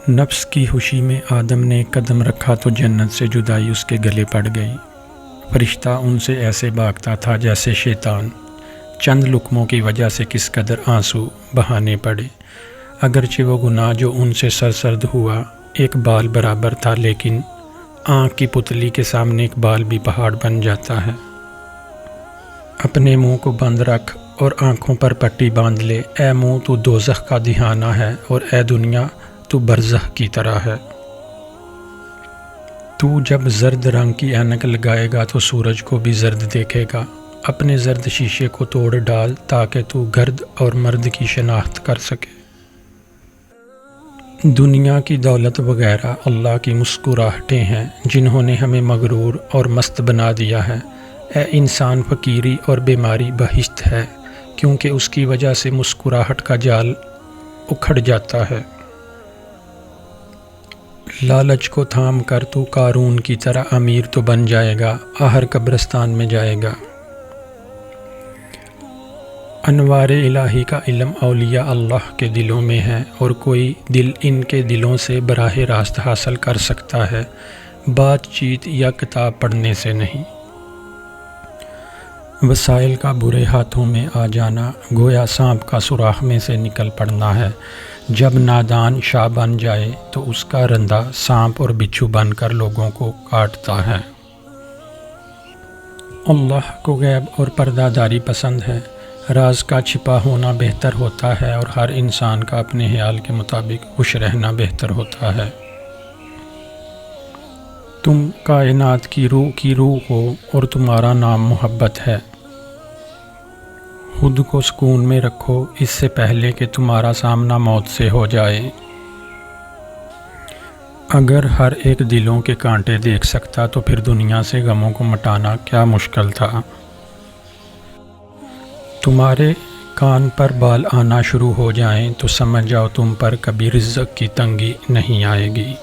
نفس کی خوشی میں آدم نے ایک قدم رکھا تو جنت سے جدائی اس کے گلے پڑ گئی۔ فرشتہ ان سے ایسے بھاگتا تھا جیسے شیطان۔ چند لقموں کی وجہ سے کس قدر آنسو بہانے پڑے۔ اگرچہ وہ گناہ جو ان سے سرزد ہوا ایک بال برابر تھا، لیکن آنکھ کی پتلی کے سامنے ایک بال بھی پہاڑ بن جاتا ہے۔ اپنے منہ کو بند رکھ اور آنکھوں پر پٹی باندھ لے۔ اے منہ، تو دوزخ کا دہانہ ہے، اور اے دنیا، تو برزخ کی طرح ہے۔ تو جب زرد رنگ کی اینک لگائے گا تو سورج کو بھی زرد دیکھے گا۔ اپنے زرد شیشے کو توڑ ڈال تاکہ تو گرد اور مرد کی شناخت کر سکے۔ دنیا کی دولت وغیرہ اللہ کی مسکراہٹیں ہیں جنہوں نے ہمیں مغرور اور مست بنا دیا ہے۔ اے انسان، فقیری اور بیماری بہشت ہے، کیونکہ اس کی وجہ سے مسکراہٹ کا جال اکھڑ جاتا ہے۔ لالچ کو تھام کر تو قارون کی طرح امیر تو بن جائے گا، آخر قبرستان میں جائے گا۔ انوار الہی کا علم اولیاء اللہ کے دلوں میں ہے، اور کوئی دل ان کے دلوں سے براہ راست حاصل کر سکتا ہے، بات چیت یا کتاب پڑھنے سے نہیں۔ وسائل کا برے ہاتھوں میں آ جانا گویا سانپ کا سوراخ میں سے نکل پڑنا ہے۔ جب نادان شاہ بن جائے تو اس کا رندہ سانپ اور بچھو بن کر لوگوں کو کاٹتا ہے۔ اللہ کو غیب اور پردہ داری پسند ہے۔ راز کا چھپا ہونا بہتر ہوتا ہے، اور ہر انسان کا اپنے خیال کے مطابق خوش رہنا بہتر ہوتا ہے۔ تم کائنات کی روح ہو، اور تمہارا نام محبت ہے۔ خود کو سکون میں رکھو اس سے پہلے کہ تمہارا سامنا موت سے ہو جائے۔ اگر ہر ایک دلوں کے کانٹے دیکھ سکتا تو پھر دنیا سے غموں کو مٹانا کیا مشکل تھا۔ تمہارے کان پر بال آنا شروع ہو جائیں تو سمجھ جاؤ تم پر کبھی رزق کی تنگی نہیں آئے گی۔